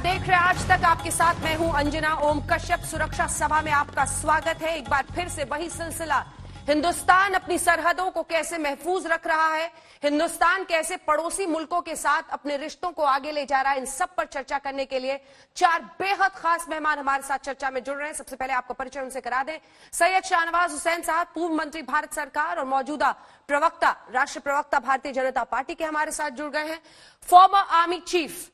देख रहे हैं आज तक, आपके साथ मैं हूं अंजना ओम कश्यप। सुरक्षा सभा में आपका स्वागत है। एक बार फिर से वही सिलसिला, हिंदुस्तान अपनी सरहदों को कैसे महफूज रख रहा है, हिंदुस्तान कैसे पड़ोसी मुल्कों के साथ अपने रिश्तों को आगे ले जा रहा है, इन सब पर चर्चा करने के लिए चार बेहद खास मेहमान हमारे साथ चर्चा में जुड़ रहे हैं। सबसे पहले आपका परिचय उनसे करा दें। सैयद शाहनवाज हुसैन साहब, पूर्व मंत्री भारत सरकार और मौजूदा प्रवक्ता, राष्ट्रीय प्रवक्ता भारतीय जनता पार्टी के, हमारे साथ जुड़ गए हैं। फॉर्मर आर्मी चीफ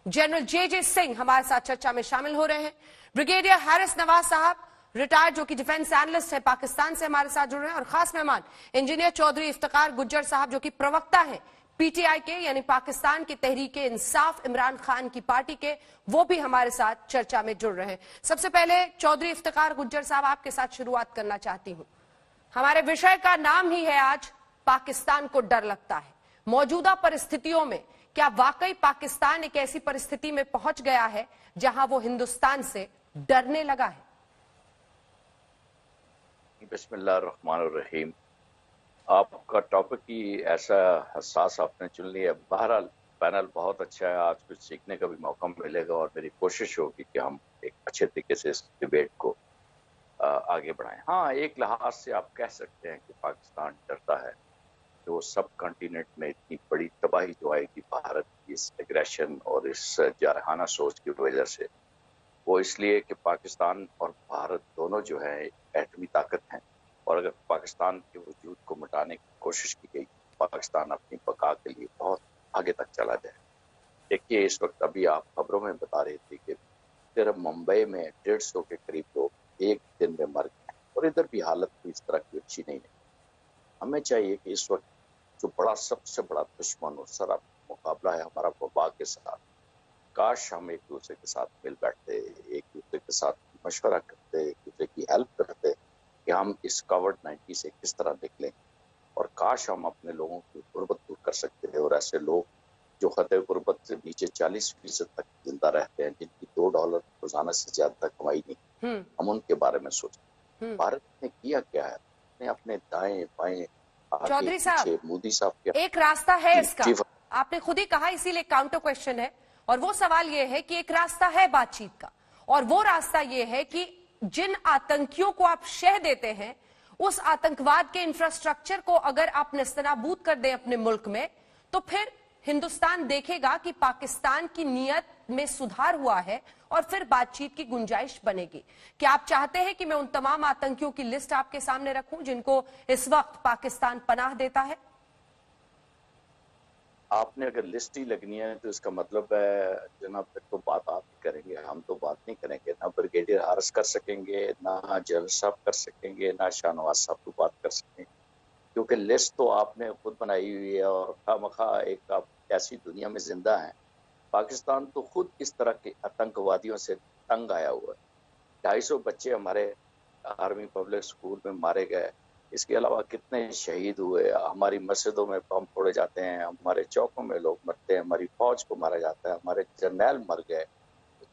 जनरल जे सिंह हमारे साथ चर्चा में शामिल हो रहे हैं। ब्रिगेडियर हारिस नवाज साहब, रिटायर्ड, जो कि डिफेंस एनालिस्ट है, पाकिस्तान से हमारे साथ जुड़ रहे हैं। और खास मेहमान इंजीनियर चौधरी इफ्तिकार गुज्जर साहब, जो कि प्रवक्ता हैं पीटीआई के, यानी पाकिस्तान की तहरीके इंसाफ इमरान खान की पार्टी के, वो भी हमारे साथ चर्चा में जुड़ रहे हैं। सबसे पहले चौधरी इफ्तिकार गुज्जर साहब, आपके साथ शुरुआत करना चाहती हूं। हमारे विषय का नाम ही है आज पाकिस्तान को डर लगता है। मौजूदा परिस्थितियों में क्या वाकई पाकिस्तान एक ऐसी परिस्थिति में पहुंच गया है जहां वो हिंदुस्तान से डरने लगा है? बिस्मिल्लाहिर्रहमानिर्रहीम। आपका टॉपिक ही ऐसा हसास आपने चुन लिया। बहरहाल पैनल बहुत अच्छा है, आज कुछ सीखने का भी मौका मिलेगा और मेरी कोशिश होगी कि हम एक अच्छे तरीके से इस डिबेट को आगे बढ़ाएं। हाँ, एक लिहाज से आप कह सकते हैं कि पाकिस्तान डरता है। जो सब कॉन्टिनेंट में इतनी बड़ी तबाही जो आएगी भारत की इस एग्रेशन और इस जारहाना सोच की वजह से, वो इसलिए कि पाकिस्तान और भारत दोनों जो है एटमी ताकत हैं, और अगर पाकिस्तान के वजूद को मिटाने की कोशिश की गई, पाकिस्तान अपनी बका के लिए बहुत आगे तक चला जाए। देखिए, इस वक्त अभी आप खबरों में बता रहे थे कि सिर्फ मुंबई में 150 के करीब लोग एक दिन में मर गए, और इधर भी हालत कोई इस तरह की अच्छी नहीं है। हमें चाहिए कि इस वक्त जो सबसे बड़ा दुश्मन और सरा मुकाबला है हमारा वबा के साथ, काश हम एक दूसरे के साथ मिल बैठते, एक दूसरे के साथ मशवरा करते, एक दूसरे की हेल्प करते कि हम इस कोविड-19 से किस तरह निकलें। और काश हम अपने लोगों की गुर्बत दूर कर सकते थे। और ऐसे लोग जो खतरे गुर्बत से नीचे 40% तक जिंदा रहते हैं, जिनकी $2 रोजाना से ज्यादा कमाई नहीं, हम उनके बारे में सोचें। भारत ने किया क्या है? अपने दाएं बाएं, चौधरी साहब, मोदी साहब के एक रास्ता है इसका, आपने खुद ही कहा, इसीलिए काउंटर क्वेश्चन है। और वो सवाल ये है कि एक रास्ता है बातचीत का, और वो रास्ता ये है कि जिन आतंकियों को आप शह देते हैं, उस आतंकवाद के इंफ्रास्ट्रक्चर को अगर आप नेस्तनाबूद कर दें अपने मुल्क में, तो फिर हिंदुस्तान देखेगा कि पाकिस्तान की नीयत में सुधार हुआ है और फिर बातचीत की गुंजाइश बनेगी। क्या आप चाहते हैं कि मैं उन तमाम आतंकियों की लिस्ट आपके सामने रखूं जिनको इस वक्त पाकिस्तान पनाह देता है? आपने अगर लिस्ट ही लगनी है तो इसका मतलब है जनाब, फिर तो बात आप ही करेंगे, हम तो बात नहीं करेंगे। ना ब्रिगेडियर हारिस कर सकेंगे, ना जनरल साहब कर सकेंगे, ना शाहनवाज साहब तो बात कर सकेंगे, क्योंकि लिस्ट तो आपने खुद बनाई हुई है। और खामखा एक आप ऐसी दुनिया में जिंदा हैं। पाकिस्तान तो खुद इस तरह के आतंकवादियों से तंग आया हुआ है। 250 बच्चे हमारे आर्मी पब्लिक स्कूल में मारे गए। इसके अलावा कितने शहीद हुए। हमारी मस्जिदों में बम फोड़े जाते हैं, हमारे चौकों में लोग मरते हैं, हमारी फौज को मारा जाता है, हमारे जर्नैल मर गए,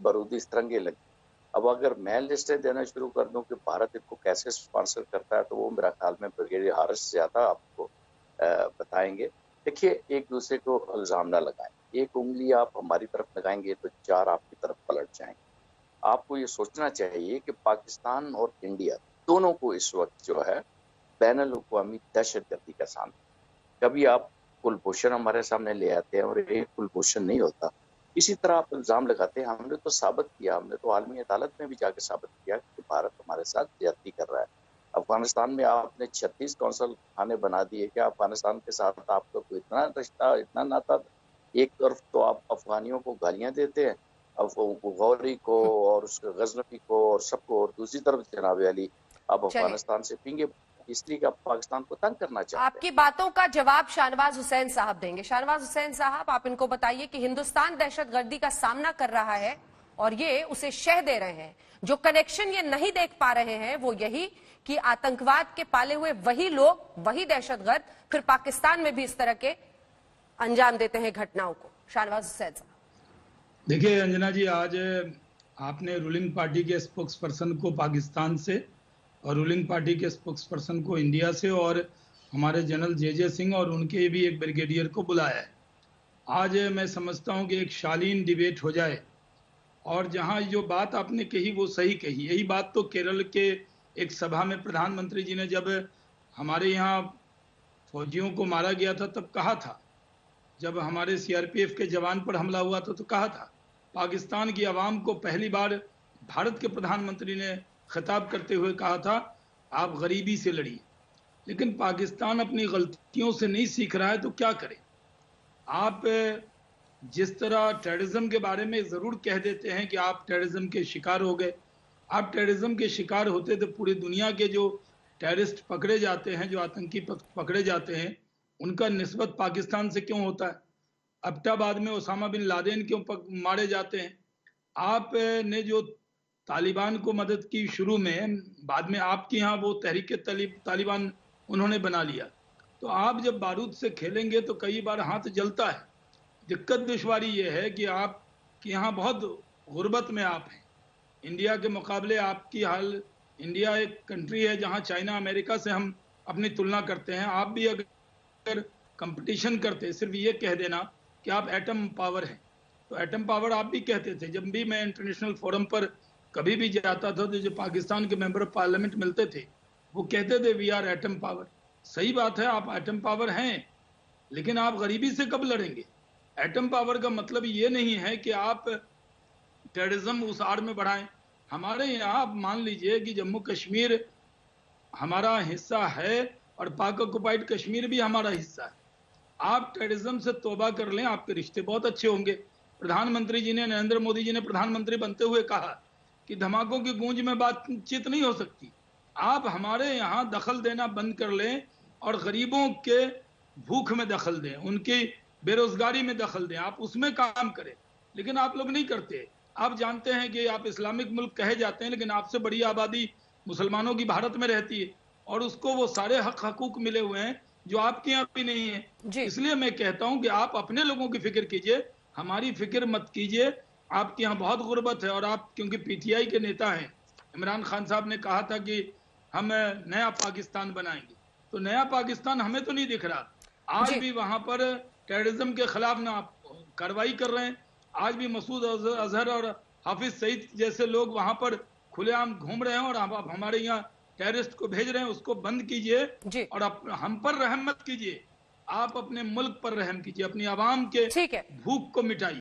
बारूदी तिरंगे लगे। अब अगर मैं लिस्टें देना शुरू कर दूं कि भारत इनको कैसे स्पॉन्सर करता है, तो वो मेरा ख्याल में ब्रिगेडियर हारिस से ज्यादा आपको बताएंगे। देखिए, एक दूसरे को इल्जाम ना लगाएं। एक उंगली आप हमारी तरफ लगाएंगे तो 4 आपकी तरफ पलट जाएंगे। आपको ये सोचना चाहिए कि पाकिस्तान और इंडिया दोनों को इस वक्त जो है बैनुल अक़वामी दहशतगर्दी का सामना। कभी आप कुलभूषण हमारे सामने ले आते हैं और एक कुलभूषण नहीं होता, इसी तरह आप इल्जाम लगाते हैं। हमने तो साबित किया, हमने तो आलमी अदालत में भी जाकर साबित किया कि भारत हमारे साथ ज्यादती कर रहा है। अफगानिस्तान में आपने 36 कौंसल खाने बना दिए। क्या अफगानिस्तान के साथ आपका कोई इतना रिश्ता, इतना नाता? एक तरफ तो आप अफगानियों को गालियां देते हैं, गौरी को और उसके गजनफी को और सबको, और दूसरी तरफ जनाब अली आप अफगानिस्तान से पींगे, इसलिए आप पाकिस्तान को तंग करना चाहते हैं। आपकी बातों का जवाब शाहनवाज हुसैन साहब देंगे। शाहनवाज हुसैन साहब, आप इनको बताइए कि हिंदुस्तान दहशतगर्दी का सामना कर रहा है और ये उसे शह दे रहे हैं। जो कनेक्शन ये नहीं देख पा रहे हैं वो यही कि आतंकवाद के पाले हुए वही लोग, वही दहशतगर्द फिर पाकिस्तान में भी इस तरह के अंजाम देते हैं घटनाओं को। शाहनवाज हुसैन साहब। देखिए अंजना जी, आज आपने रूलिंग पार्टी के स्पोक्स पर्सन को पाकिस्तान से और रूलिंग पार्टी के स्पोक्स पर्सन को इंडिया से और हमारे जनरल जे सिंह और उनके भी एक ब्रिगेडियर को बुलाया है। आज मैं समझता हूं कि एक शालीन डिबेट हो जाए और जहां जो बात आपने कही वो सही कही। यही बात तो केरल के एक सभा में प्रधानमंत्री जी ने जब हमारे यहाँ फौजियों को मारा गया था तब कहा था, जब हमारे सीआरपीएफ के जवान पर हमला हुआ था तो कहा था, पाकिस्तान की आवाम को पहली बार भारत के प्रधानमंत्री ने खिताब करते हुए कहा था, आप गरीबी से लड़िए। लेकिन पाकिस्तान अपनी गलतियों से नहीं सीख रहा है तो क्या करे। आप जिस तरह टेररिज्म के बारे में जरूर कह देते हैं कि आप टेररिज्म के शिकार हो गए, आप टेररिज्म के शिकार होते तो पूरी दुनिया के जो टेररिस्ट पकड़े जाते हैं, जो आतंकी पकड़े जाते हैं, उनका निस्बत पाकिस्तान से क्यों होता है? अब्टाबाद में ओसामा बिन लादेन क्यों मारे जाते हैं? आपने जो तालिबान को मदद की शुरू में, बाद में आपके यहाँ वो तहरीक तालिबान उन्होंने बना लिया। तो आप जब बारूद से खेलेंगे तो कई बार हाथ जलता है। दिक्कत दुश्वारी ये है कि आपके यहाँ बहुत गुर्बत में आप हैं। इंडिया के मुकाबले आपकी हाल, इंडिया एक कंट्री है जहाँ चाइना अमेरिका से हम अपनी तुलना करते हैं। आप भी अगर कंपटीशन करते, सिर्फ ये कह देना कि आप एटम पावर हैं, तो एटम पावर आप भी कहते थे। जब भी मैं इंटरनेशनल फोरम पर कभी भी जाता था तो जो पाकिस्तान के मेंबर ऑफ पार्लियामेंट मिलते थे वो कहते थे वी आर एटम पावर। सही बात है, आप एटम पावर हैं, लेकिन आप गरीबी से कब लड़ेंगे? एटम पावर का मतलब ये नहीं है कि आप टेररिज्म उस आड़ में बढ़ाएं। हमारे यहाँ आप मान लीजिए कि जम्मू कश्मीर हमारा हिस्सा है और पाक ऑक्युपाइड कश्मीर भी हमारा हिस्सा है। आप टेररिज्म से तौबा कर लें, आपके रिश्ते बहुत अच्छे होंगे। प्रधानमंत्री जी ने, नरेंद्र मोदी जी ने प्रधानमंत्री बनते हुए कहा कि धमाकों की गूंज में बातचीत नहीं हो सकती। आप हमारे यहाँ दखल देना बंद कर लें और गरीबों के भूख में दखल दें, उनकी बेरोजगारी में दखल दें, आप उसमें काम करें। लेकिन आप लोग नहीं करते। आप जानते हैं कि आप इस्लामिक मुल्क कहे जाते हैं, लेकिन आपसे बड़ी आबादी मुसलमानों की भारत में रहती है और उसको वो सारे हक हकूक मिले हुए हैं जो आपके यहाँ भी नहीं है। इसलिए मैं कहता हूं कि आप अपने लोगों की फिक्र कीजिए, हमारी फिक्र मत कीजिए। आपके यहाँ बहुत गुर्बत है और आप क्योंकि पीटीआई के नेता हैं, इमरान खान साहब ने कहा था कि हम नया पाकिस्तान बनाएंगे, तो नया पाकिस्तान हमें तो नहीं दिख रहा। आज भी वहां पर टेररिज्म के खिलाफ ना कार्रवाई कर रहे हैं। आज भी मसूद अजहर और हाफिज सईद जैसे लोग वहां पर खुलेआम घूम रहे हैं और आप हमारे यहाँ टेररिस्ट को भेज रहे हैं। उसको बंद कीजिए और हम पर रहम मत कीजिए, आप अपने मुल्क पर रहम कीजिए, अपनी आवाम के भूख को मिटाइए।